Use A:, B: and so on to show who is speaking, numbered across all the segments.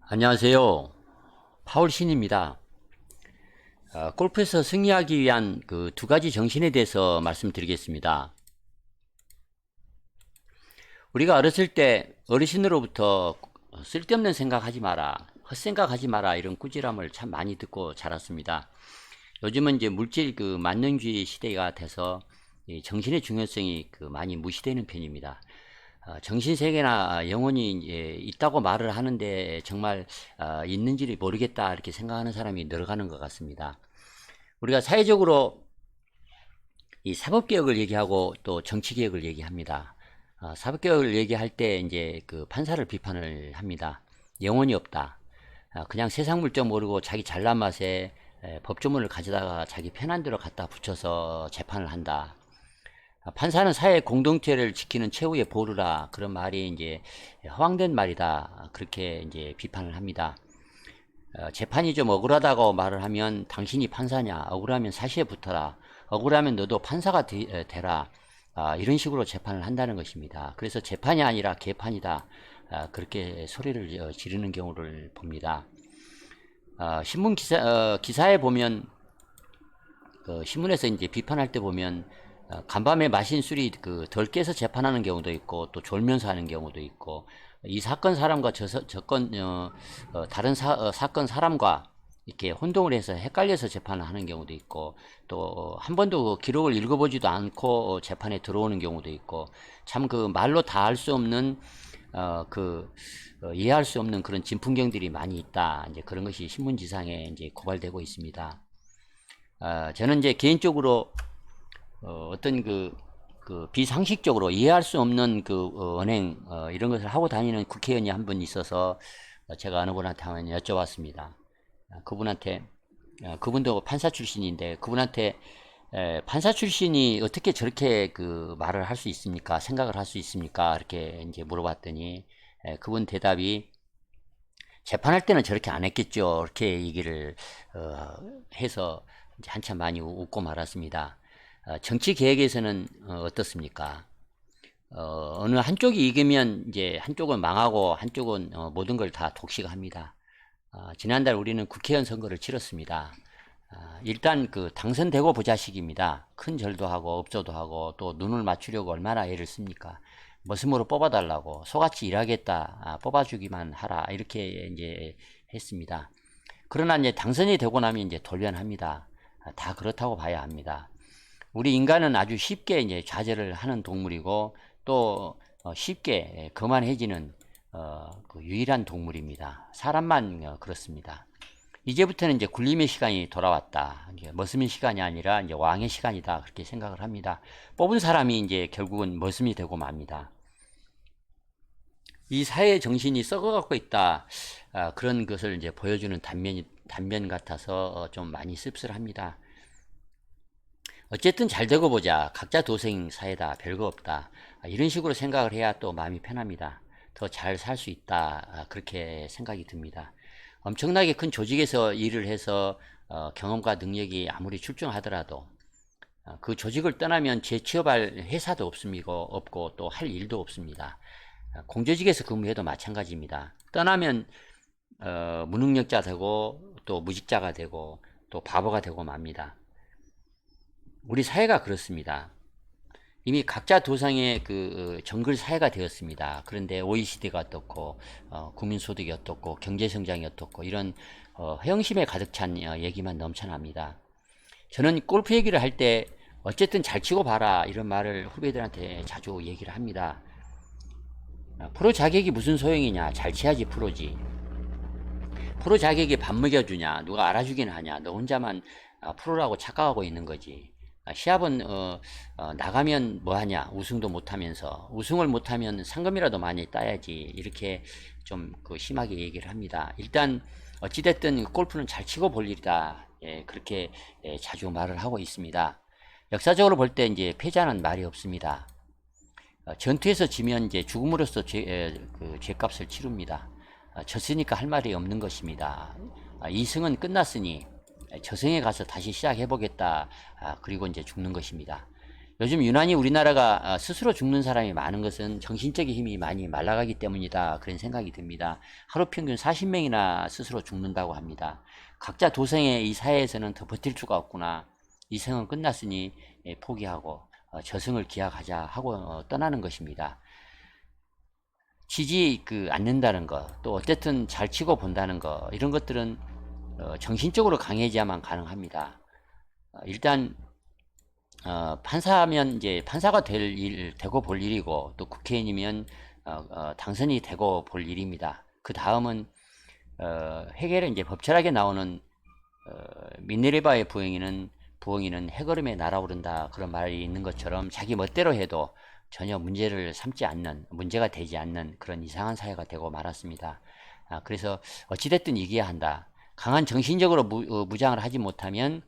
A: 안녕하세요. 파울 신입니다. 골프에서 승리하기 위한 그 두 가지 정신에 대해서 말씀드리겠습니다. 우리가 어렸을 때 어르신으로부터 쓸데없는 생각하지 마라, 헛생각하지 마라 이런 꾸지람을 참 많이 듣고 자랐습니다. 요즘은 이제 물질 그 만능주의 시대가 돼서 이 정신의 중요성이 그 많이 무시되는 편입니다. 정신세계나 영혼이 이제 있다고 말을 하는데 정말 있는지를 모르겠다 이렇게 생각하는 사람이 늘어가는 것 같습니다. 우리가 사회적으로 이 사법개혁을 얘기하고 또 정치개혁을 얘기합니다. 사법개혁을 얘기할 때 이제 그 판사를 비판을 합니다. 영혼이 없다. 그냥 세상 물정 모르고 자기 잘난 맛에 법조문을 가져다가 자기 편한 대로 갖다 붙여서 재판을 한다. 판사는 사회 공동체를 지키는 최후의 보루라 그런 말이 이제 허황된 말이다 그렇게 이제 비판을 합니다. 재판이 좀 억울하다고 말을 하면 당신이 판사냐, 억울하면 사시에 붙어라, 억울하면 너도 판사가 되라, 이런 식으로 재판을 한다는 것입니다. 그래서 재판이 아니라 개판이다, 그렇게 소리를 지르는 경우를 봅니다. 신문 기사에 보면 신문에서 이제 비판할 때 보면 간밤에 마신 술이 그 덜 깨서 재판하는 경우도 있고 또 졸면서 하는 경우도 있고 이 사건 사람과 저건 다른 사건 사람과 이렇게 혼동을 해서 헷갈려서 재판을 하는 경우도 있고 또 한 번도 그 기록을 읽어보지도 않고 재판에 들어오는 경우도 있고 참 그 말로 다 할 수 없는 이해할 수 없는 그런 진풍경들이 많이 있다. 이제 그런 것이 신문지상에 이제 고발되고 있습니다. 저는 이제 개인적으로 어떤 비상식적으로 이해할 수 없는 언행, 이런 것을 하고 다니는 국회의원이 한 분 있어서 제가 어느 분한테 한번 여쭤봤습니다. 그분도 판사 출신인데, 그분한테 판사 출신이 어떻게 저렇게 그 말을 할 수 있습니까? 생각을 할 수 있습니까? 이렇게 이제 물어봤더니, 그분 대답이 재판할 때는 저렇게 안 했겠죠. 이렇게 얘기를 해서 이제 한참 많이 웃고 말았습니다. 정치 계획에서는 어떻습니까? 어느 한쪽이 이기면 이제 한쪽은 망하고 한쪽은 모든 걸 다 독식합니다. 지난달 우리는 국회의원 선거를 치렀습니다. 일단 그 당선되고 보자식입니다. 큰 절도 하고 업조도 하고 또 눈을 맞추려고 얼마나 애를 씁니까? 머슴으로 뽑아달라고 소같이 일하겠다, 뽑아주기만 하라 이렇게 이제 했습니다. 그러나 이제 당선이 되고 나면 이제 돌변합니다. 다 그렇다고 봐야 합니다. 우리 인간은 아주 쉽게 이제 좌절을 하는 동물이고 또 쉽게 거만해지는 그 유일한 동물입니다. 사람만 그렇습니다. 이제부터는 이제 군림의 시간이 돌아왔다. 이제 머슴의 시간이 아니라 이제 왕의 시간이다. 그렇게 생각을 합니다. 뽑은 사람이 이제 결국은 머슴이 되고 맙니다. 이 사회 정신이 썩어갖고 있다. 그런 것을 이제 보여주는 단면 같아서 좀 많이 씁쓸합니다. 어쨌든 잘 되고 보자. 각자 도생 사회다. 별거 없다. 이런 식으로 생각을 해야 또 마음이 편합니다. 더 잘 살 수 있다. 그렇게 생각이 듭니다. 엄청나게 큰 조직에서 일을 해서 경험과 능력이 아무리 출중하더라도 그 조직을 떠나면 재취업할 회사도 없고 또 할 일도 없습니다. 공조직에서 근무해도 마찬가지입니다. 떠나면 무능력자 되고 또 무직자가 되고 또 바보가 되고 맙니다. 우리 사회가 그렇습니다. 이미 각자 도상의 그 정글 사회가 되었습니다. 그런데 OECD가 어떻고 국민소득이 어떻고 경제성장이 어떻고 이런 허영심에 가득 찬 얘기만 넘쳐납니다. 저는 골프 얘기를 할 때 어쨌든 잘 치고 봐라 이런 말을 후배들한테 자주 얘기를 합니다. 프로 자격이 무슨 소용이냐, 잘 치야지 프로지. 프로 자격이 밥 먹여주냐, 누가 알아주긴 하냐, 너 혼자만 프로라고 착각하고 있는 거지. 시합은 나가면 뭐하냐, 우승도 못하면서 우승을 못하면 상금이라도 많이 따야지, 이렇게 좀 심하게 얘기를 합니다. 일단 어찌됐든 골프는 잘 치고 볼 일이다, 그렇게 자주 말을 하고 있습니다. 역사적으로 볼 때 이제 패자는 말이 없습니다. 전투에서 지면 이제 죽음으로써 죄값을 치릅니다. 졌으니까 할 말이 없는 것입니다. 이승은 끝났으니 저승에 가서 다시 시작해보겠다. 그리고 이제 죽는 것입니다. 요즘 유난히 우리나라가 스스로 죽는 사람이 많은 것은 정신적인 힘이 많이 말라가기 때문이다. 그런 생각이 듭니다. 하루 평균 40명이나 스스로 죽는다고 합니다. 각자 도생의 이 사회에서는 더 버틸 수가 없구나. 이 생은 끝났으니 포기하고 저승을 기약하자 하고 떠나는 것입니다. 지지 않는다는 거, 또 어쨌든 잘 치고 본다는 거, 이런 것들은 정신적으로 강해져야만 가능합니다. 일단 판사면 이제 판사가 되고 볼 일이고, 또 국회의원이면 당선이 되고 볼 일입니다. 그 다음은 해결에 이제 법철하게 나오는 미네르바의 부엉이는 해걸음에 날아오른다, 그런 말이 있는 것처럼 자기 멋대로 해도 전혀 문제가 되지 않는 그런 이상한 사회가 되고 말았습니다. 그래서 어찌됐든 이겨야 한다. 강한 정신적으로 무장을 하지 못하면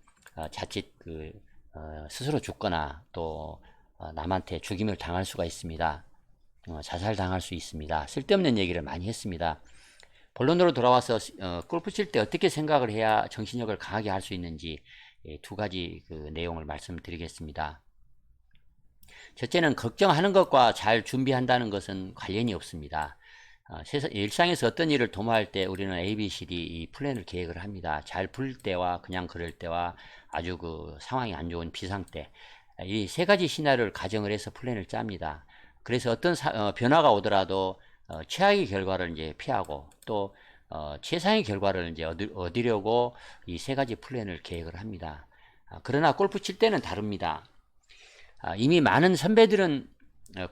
A: 자칫 스스로 죽거나 또 남한테 죽임을 당할 수가 있습니다. 자살당할 수 있습니다. 쓸데없는 얘기를 많이 했습니다. 본론으로 돌아와서 골프 칠 때 어떻게 생각을 해야 정신력을 강하게 할 수 있는지 두 가지 내용을 말씀드리겠습니다. 첫째는 걱정하는 것과 잘 준비한다는 것은 관련이 없습니다. 일상에서 어떤 일을 도모할 때 우리는 ABCD 이 플랜을 계획을 합니다. 잘 풀 때와 그냥 그럴 때와 아주 상황이 안 좋은 비상 때, 이 세 가지 시나리오를 가정을 해서 플랜을 짭니다. 그래서 어떤 변화가 오더라도 최악의 결과를 이제 피하고 또 최상의 결과를 이제 얻으려고 이 세 가지 플랜을 계획을 합니다. 그러나 골프 칠 때는 다릅니다. 이미 많은 선배들은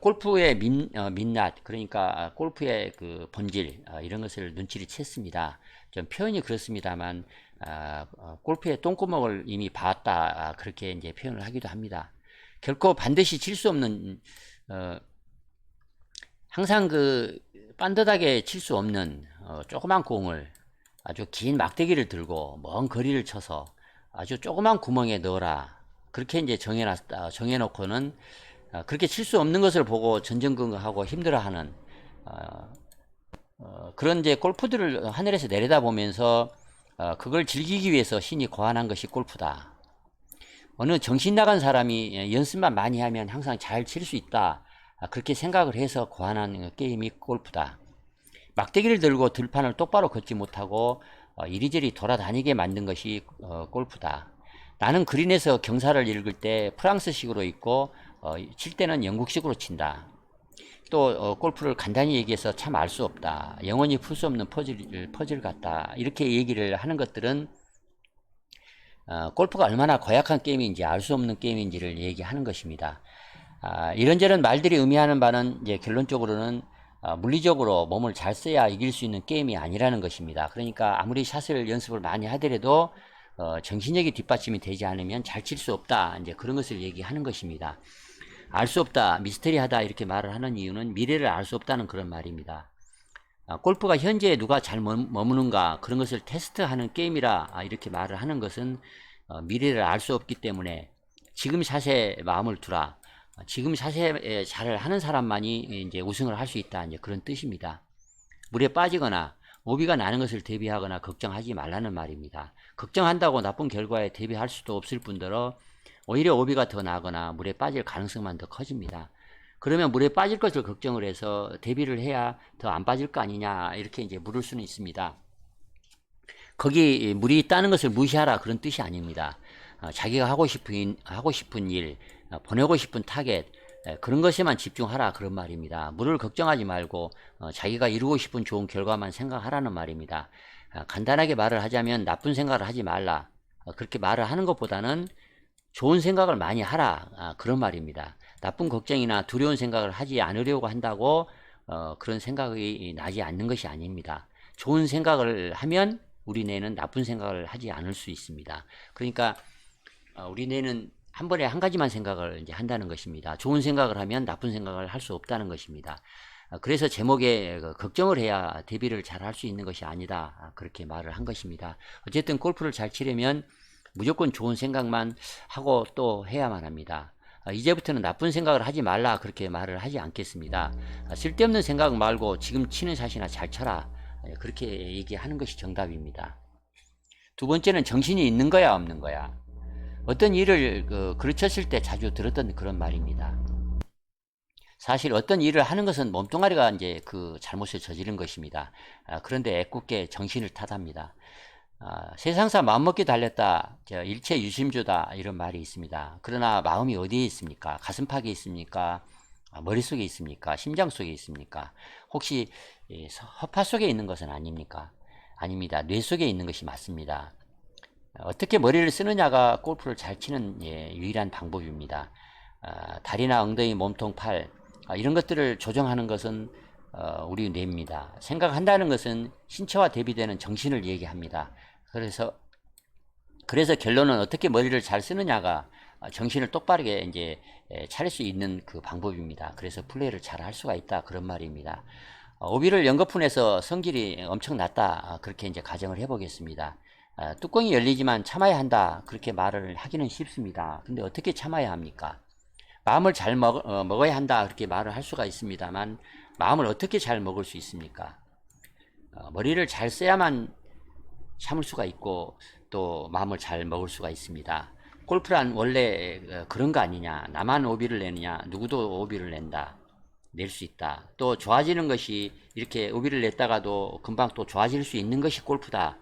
A: 골프의 민낯, 그러니까 골프의 본질, 이런 것을 눈치를 챘습니다. 좀 표현이 그렇습니다만 골프의 똥구멍을 이미 봤다, 그렇게 이제 표현을 하기도 합니다. 결코 반드시 칠 수 없는, 항상 반듯하게 칠 수 없는 조그만 공을 아주 긴 막대기를 들고 먼 거리를 쳐서 아주 조그만 구멍에 넣어라, 그렇게 이제 정해놓고는 그렇게 칠 수 없는 것을 보고 전전긍긍하고 힘들어하는 그런 이제 골프들을 하늘에서 내려다보면서 그걸 즐기기 위해서 신이 고안한 것이 골프다. 어느 정신 나간 사람이 연습만 많이 하면 항상 잘 칠 수 있다, 그렇게 생각을 해서 고안한 게임이 골프다. 막대기를 들고 들판을 똑바로 걷지 못하고 이리저리 돌아다니게 만든 것이 골프다. 나는 그린에서 경사를 읽을 때 프랑스식으로 읽고 칠 때는 영국식으로 친다. 또 골프를 간단히 얘기해서 참 알 수 없다. 영원히 풀 수 없는 퍼즐 같다. 이렇게 얘기를 하는 것들은 골프가 얼마나 고약한 게임인지, 알 수 없는 게임인지를 얘기하는 것입니다. 이런저런 말들이 의미하는 바는 이제 결론적으로는 물리적으로 몸을 잘 써야 이길 수 있는 게임이 아니라는 것입니다. 그러니까 아무리 샷을 연습을 많이 하더라도 정신력이 뒷받침이 되지 않으면 잘 칠 수 없다, 이제 그런 것을 얘기하는 것입니다. 알 수 없다, 미스터리하다, 이렇게 말을 하는 이유는 미래를 알 수 없다는 그런 말입니다. 골프가 현재에 누가 잘 머무는가, 그런 것을 테스트하는 게임이라 이렇게 말을 하는 것은 미래를 알 수 없기 때문에 지금 샷에 마음을 두라, 지금 샷에 잘 하는 사람만이 이제 우승을 할 수 있다, 이제 그런 뜻입니다. 물에 빠지거나 오비가 나는 것을 대비하거나 걱정하지 말라는 말입니다. 걱정한다고 나쁜 결과에 대비할 수도 없을 뿐더러 오히려 오비가 더 나거나 물에 빠질 가능성만 더 커집니다. 그러면 물에 빠질 것을 걱정을 해서 대비를 해야 더 안 빠질 거 아니냐, 이렇게 이제 물을 수는 있습니다. 거기 물이 있다는 것을 무시하라, 그런 뜻이 아닙니다. 자기가 하고 싶은 일, 보내고 싶은 타겟, 그런 것에만 집중하라, 그런 말입니다. 물을 걱정하지 말고 자기가 이루고 싶은 좋은 결과만 생각하라는 말입니다. 간단하게 말을 하자면 나쁜 생각을 하지 말라, 그렇게 말을 하는 것보다는 좋은 생각을 많이 하라, 그런 말입니다. 나쁜 걱정이나 두려운 생각을 하지 않으려고 한다고 그런 생각이 나지 않는 것이 아닙니다. 좋은 생각을 하면 우리 뇌는 나쁜 생각을 하지 않을 수 있습니다. 그러니까 우리 뇌는 한 번에 한 가지만 생각을 이제 한다는 것입니다. 좋은 생각을 하면 나쁜 생각을 할 수 없다는 것입니다. 그래서 제목에 걱정을 해야 대비를 잘 할 수 있는 것이 아니다, 그렇게 말을 한 것입니다. 어쨌든 골프를 잘 치려면 무조건 좋은 생각만 하고 또 해야만 합니다. 이제부터는 나쁜 생각을 하지 말라, 그렇게 말을 하지 않겠습니다. 쓸데없는 생각 말고 지금 치는 샷이나 잘 쳐라, 그렇게 얘기하는 것이 정답입니다. 두 번째는 정신이 있는 거야 없는 거야. 어떤 일을 그르쳤을 때 자주 들었던 그런 말입니다. 사실 어떤 일을 하는 것은 몸뚱아리가 이제 그 잘못을 저지른 것입니다. 그런데 애꿎게 정신을 탓합니다. 세상사 마음먹기 달렸다, 일체 유심주다, 이런 말이 있습니다. 그러나 마음이 어디에 있습니까? 가슴팍에 있습니까? 머릿속에 있습니까? 심장 속에 있습니까? 혹시 허파 속에 있는 것은 아닙니까? 아닙니다. 뇌 속에 있는 것이 맞습니다. 어떻게 머리를 쓰느냐가 골프를 잘 치는 유일한 방법입니다. 다리나 엉덩이, 몸통, 팔, 이런 것들을 조정하는 것은 우리 뇌입니다. 생각한다는 것은 신체와 대비되는 정신을 얘기합니다. 그래서 결론은 어떻게 머리를 잘 쓰느냐가 정신을 똑바르게 이제 차릴 수 있는 그 방법입니다. 그래서 플레이를 잘 할 수가 있다, 그런 말입니다. 오비를 연거푼에서 성질이 엄청 났다, 그렇게 이제 가정을 해보겠습니다. 뚜껑이 열리지만 참아야 한다, 그렇게 말을 하기는 쉽습니다. 근데 어떻게 참아야 합니까? 마음을 잘 먹어야 한다, 그렇게 말을 할 수가 있습니다만, 마음을 어떻게 잘 먹을 수 있습니까? 머리를 잘 써야만 참을 수가 있고 또 마음을 잘 먹을 수가 있습니다. 골프란 원래 그런 거 아니냐, 나만 오비를 내느냐, 누구도 오비를 낸다, 낼 수 있다, 또 좋아지는 것이 이렇게 오비를 냈다가도 금방 또 좋아질 수 있는 것이 골프다,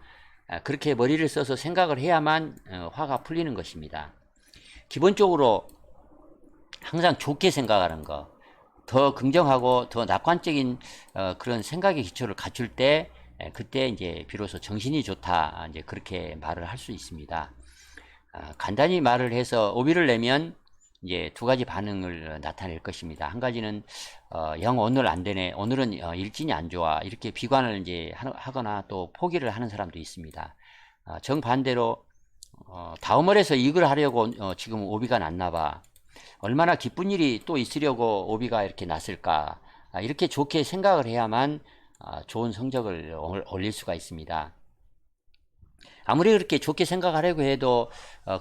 A: 그렇게 머리를 써서 생각을 해야만 화가 풀리는 것입니다. 기본적으로 항상 좋게 생각하는 거, 더 긍정하고 더 낙관적인 그런 생각의 기초를 갖출 때, 그때 이제 비로소 정신이 좋다, 이제 그렇게 말을 할 수 있습니다. 간단히 말을 해서 오비를 내면 이제 두 가지 반응을 나타낼 것입니다. 한 가지는 영 오늘 안 되네, 오늘은 일진이 안 좋아, 이렇게 비관을 이제 하거나 또 포기를 하는 사람도 있습니다. 정반대로 다음 홀에서 이걸 하려고 지금 오비가 났나 봐, 얼마나 기쁜 일이 또 있으려고 오비가 이렇게 났을까, 이렇게 좋게 생각을 해야만 좋은 성적을 올릴 수가 있습니다. 아무리 그렇게 좋게 생각하려고 해도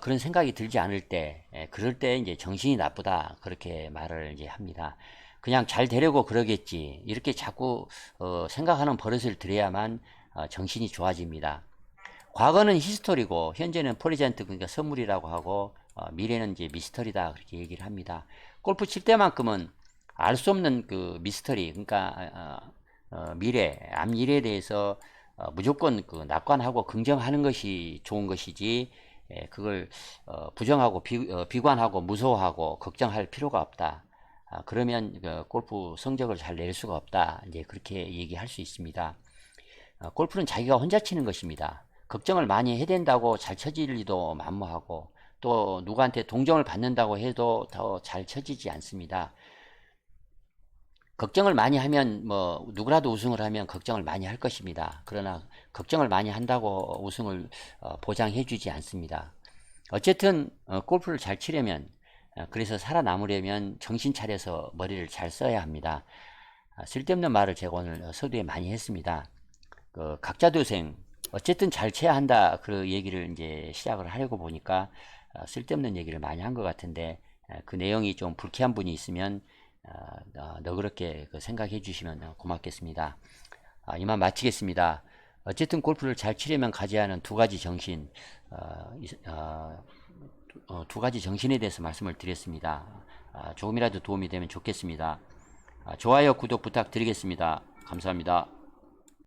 A: 그런 생각이 들지 않을 때, 그럴 때 이제 정신이 나쁘다, 그렇게 말을 이제 합니다. 그냥 잘 되려고 그러겠지, 이렇게 자꾸 생각하는 버릇을 들여야만 정신이 좋아집니다. 과거는 히스토리고 현재는 프레젠트, 그러니까 선물이라고 하고 미래는 이제 미스터리다, 그렇게 얘기를 합니다. 골프 칠 때만큼은 알 수 없는 그 미스터리, 그러니까 미래, 앞미래에 대해서 무조건 그 낙관하고 긍정하는 것이 좋은 것이지, 그걸 부정하고 비관하고 무서워하고 걱정할 필요가 없다. 그러면 그 골프 성적을 잘 낼 수가 없다, 이제 그렇게 얘기할 수 있습니다. 골프는 자기가 혼자 치는 것입니다. 걱정을 많이 해야 된다고 잘 쳐질 리도 만무하고, 또 누구한테 동정을 받는다고 해도 더 잘 쳐지지 않습니다. 걱정을 많이 하면 뭐 누구라도 우승을 하면 걱정을 많이 할 것입니다. 그러나 걱정을 많이 한다고 우승을 보장해 주지 않습니다. 어쨌든 골프를 잘 치려면, 그래서 살아남으려면 정신 차려서 머리를 잘 써야 합니다. 쓸데없는 말을 제가 오늘 서두에 많이 했습니다. 그 각자도생, 어쨌든 잘 쳐야 한다, 그 얘기를 이제 시작을 하려고 보니까 쓸데없는 얘기를 많이 한 것 같은데, 그 내용이 좀 불쾌한 분이 있으면 너그럽게 생각해 주시면 고맙겠습니다. 이만 마치겠습니다. 어쨌든 골프를 잘 치려면 가져야 하는 두 가지 정신, 두 가지 정신에 대해서 말씀을 드렸습니다. 조금이라도 도움이 되면 좋겠습니다. 좋아요, 구독 부탁드리겠습니다. 감사합니다.